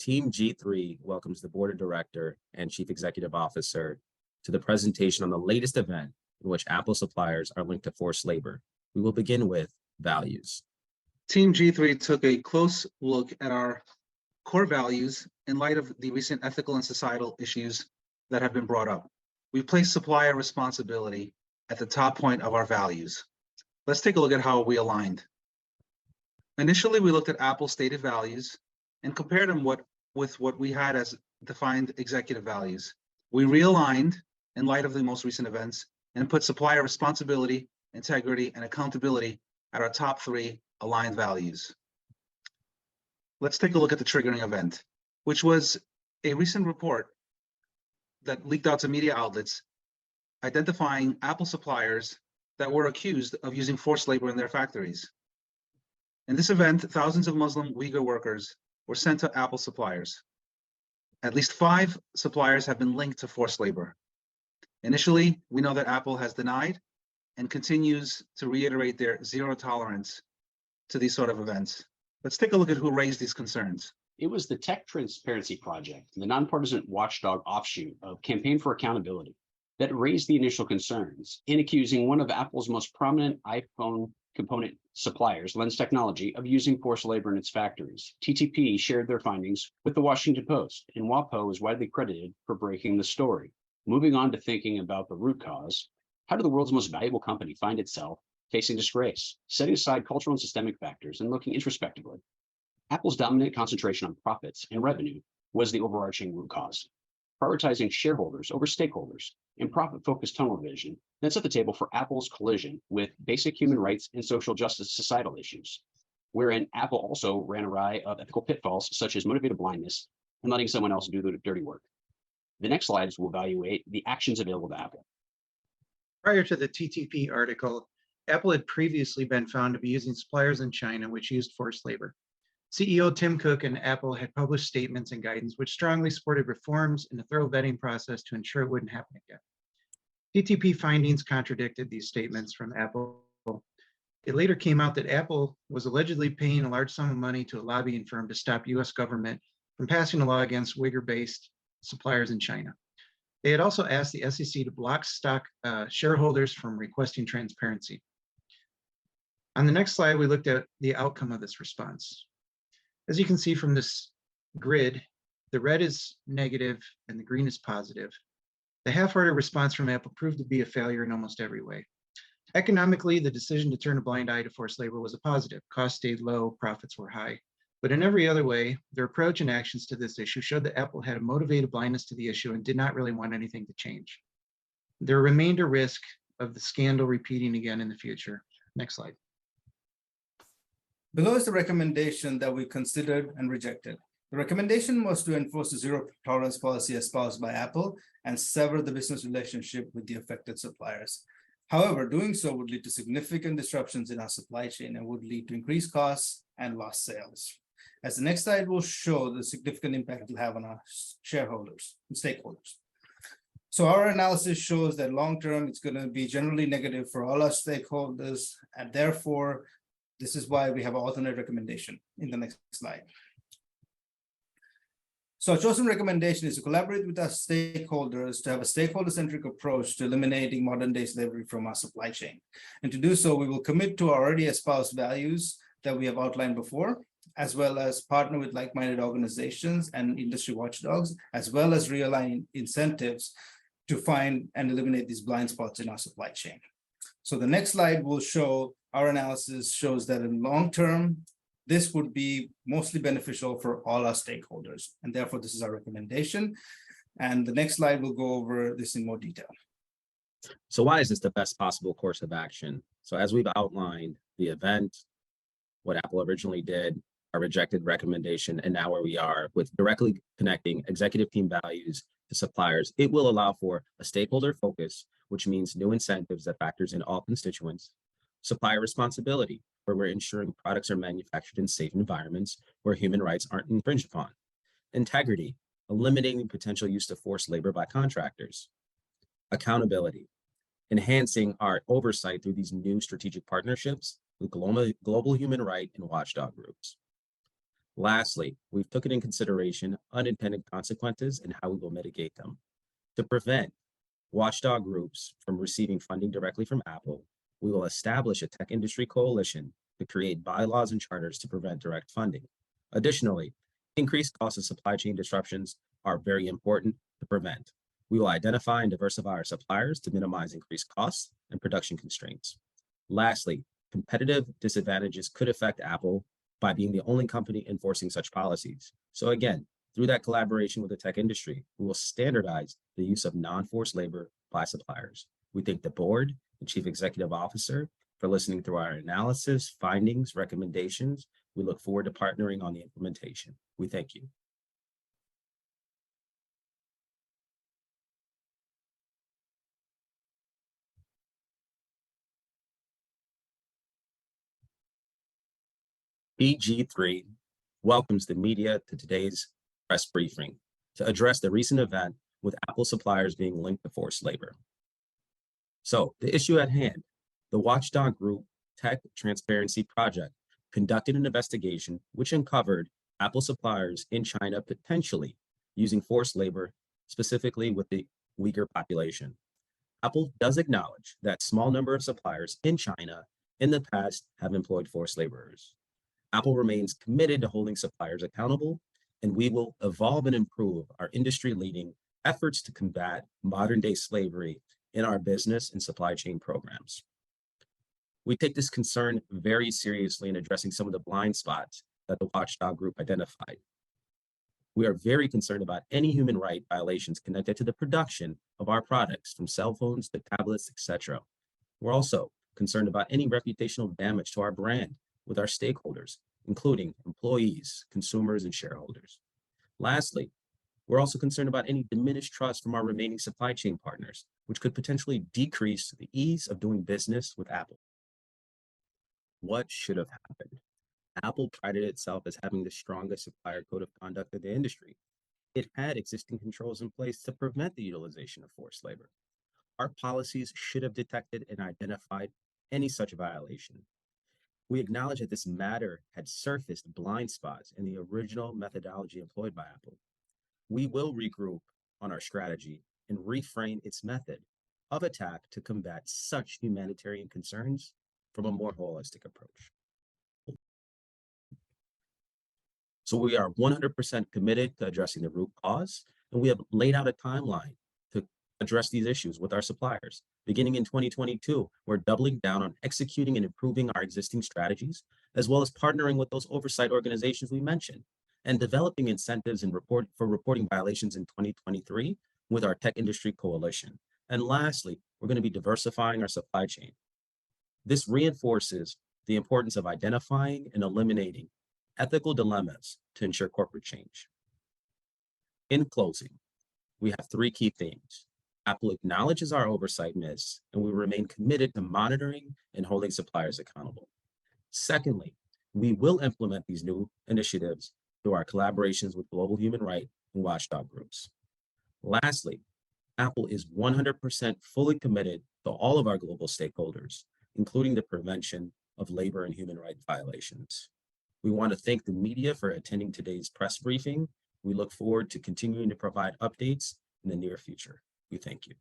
Team G3 welcomes the Board of Director and Chief Executive Officer to the presentation on the latest event in which Apple suppliers are linked to forced labor. We will begin with values. Team G3 took a close look at our core values in light of the recent ethical and societal issues that have been brought up. We place supplier responsibility at the top point of our values. Let's take a look at how we aligned. Initially, we looked at Apple's stated values and compared them with what we had as defined executive values. We realigned in light of the most recent events and put supplier responsibility, integrity, and accountability at our top three aligned values. Let's take a look at the triggering event, which was a recent report that leaked out to media outlets identifying Apple suppliers that were accused of using forced labor in their factories. In this event, thousands of Muslim Uyghur workers were sent to Apple suppliers. At least 5 suppliers have been linked to forced labor. Initially, we know that Apple has denied and continues to reiterate their zero tolerance to these sort of events. Let's take a look at who raised these concerns. It was the Tech Transparency Project, the nonpartisan watchdog offshoot of Campaign for Accountability, that raised the initial concerns in accusing one of Apple's most prominent iPhone component suppliers, Lens Technology, of using forced labor in its factories. TTP shared their findings with the Washington Post, and WAPO is widely credited for breaking the story. Moving on to thinking about the root cause, how did the world's most valuable company find itself facing disgrace? Setting aside cultural and systemic factors and looking introspectively, Apple's dominant concentration on profits and revenue was the overarching root cause. Prioritizing shareholders over stakeholders and profit-focused tunnel vision then set the table for Apple's collision with basic human rights and social justice societal issues, wherein Apple also ran a array of ethical pitfalls such as motivated blindness and letting someone else do the dirty work. The next slides will evaluate the actions available to Apple. Prior to the TTP article, Apple had previously been found to be using suppliers in China which used forced labor. CEO Tim Cook and Apple had published statements and guidance which strongly supported reforms and a thorough vetting process to ensure it wouldn't happen again. TTP findings contradicted these statements from Apple. It later came out that Apple was allegedly paying a large sum of money to a lobbying firm to stop US government from passing a law against Uyghur-based suppliers in China. They had also asked the SEC to block stock shareholders from requesting transparency. On the next slide, we looked at the outcome of this response. As you can see from this grid, the red is negative and the green is positive. The half-hearted response from Apple proved to be a failure in almost every way. Economically, the decision to turn a blind eye to forced labor was a positive. Costs stayed low, profits were high. But in every other way, their approach and actions to this issue showed that Apple had a motivated blindness to the issue and did not really want anything to change. There remained a risk of the scandal repeating again in the future. Next slide. Below is the recommendation that we considered and rejected. The recommendation was to enforce the zero tolerance policy espoused by Apple and sever the business relationship with the affected suppliers. However, doing so would lead to significant disruptions in our supply chain and would lead to increased costs and lost sales. As the next slide will show, the significant impact it will have on our shareholders and stakeholders. So our analysis shows that long-term, it's going to be generally negative for all our stakeholders, and therefore, this is why we have an alternate recommendation in the next slide. So our chosen recommendation is to collaborate with our stakeholders to have a stakeholder-centric approach to eliminating modern-day slavery from our supply chain. And to do so, we will commit to our already espoused values that we have outlined before, as well as partner with like-minded organizations and industry watchdogs, as well as realign incentives to find and eliminate these blind spots in our supply chain. So the next slide will show our analysis shows that in long term, this would be mostly beneficial for all our stakeholders. And therefore, this is our recommendation. And the next slide will go over this in more detail. So why is this the best possible course of action? So as we've outlined the event, what Apple originally did, our rejected recommendation, and now where we are with directly connecting executive team values to suppliers, it will allow for a stakeholder focus, which means new incentives that factors in all constituents, supplier responsibility, where we're ensuring products are manufactured in safe environments where human rights aren't infringed upon, integrity, eliminating potential use of forced labor by contractors, accountability, enhancing our oversight through these new strategic partnerships with global human rights and watchdog groups. Lastly, we've taken in consideration unintended consequences and how we will mitigate them. To prevent watchdog groups from receiving funding directly from Apple, we will establish a tech industry coalition to create bylaws and charters to prevent direct funding. Additionally, increased costs of supply chain disruptions are very important to prevent. We will identify and diversify our suppliers to minimize increased costs and production constraints. Lastly, competitive disadvantages could affect Apple by being the only company enforcing such policies. So again, through that collaboration with the tech industry, we will standardize the use of non-forced labor by suppliers. We thank the board and chief executive officer for listening through our analysis, findings, recommendations. We look forward to partnering on the implementation. We thank you. BG3 welcomes the media to today's press briefing to address the recent event with Apple suppliers being linked to forced labor. So the issue at hand, the watchdog group Tech Transparency Project conducted an investigation which uncovered Apple suppliers in China potentially using forced labor, specifically with the Uyghur population. Apple does acknowledge that small number of suppliers in China in the past have employed forced laborers. Apple remains committed to holding suppliers accountable, and we will evolve and improve our industry-leading efforts to combat modern-day slavery in our business and supply chain programs. We take this concern very seriously in addressing some of the blind spots that the watchdog group identified. We are very concerned about any human right violations connected to the production of our products, from cell phones to tablets, etc. We're also concerned about any reputational damage to our brand with our stakeholders, including employees, consumers, and shareholders. Lastly, we're also concerned about any diminished trust from our remaining supply chain partners, which could potentially decrease the ease of doing business with Apple. What should have happened? Apple prided itself as having the strongest supplier code of conduct in the industry. It had existing controls in place to prevent the utilization of forced labor. Our policies should have detected and identified any such violation. We acknowledge that this matter had surfaced blind spots in the original methodology employed by Apple. We will regroup on our strategy and reframe its method of attack to combat such humanitarian concerns from a more holistic approach. So we are 100% committed to addressing the root cause, and we have laid out a timeline to address these issues with our suppliers. Beginning in 2022, we're doubling down on executing and improving our existing strategies, as well as partnering with those oversight organizations we mentioned, and developing incentives and reporting violations in 2023 with our tech industry coalition. And lastly, we're going to be diversifying our supply chain. This reinforces the importance of identifying and eliminating ethical dilemmas to ensure corporate change. In closing, we have three key themes. Apple acknowledges our oversight miss, and we remain committed to monitoring and holding suppliers accountable. Secondly, we will implement these new initiatives through our collaborations with global human rights and watchdog groups. Lastly, Apple is 100% fully committed to all of our global stakeholders, including the prevention of labor and human rights violations. We want to thank the media for attending today's press briefing. We look forward to continuing to provide updates in the near future. We thank you.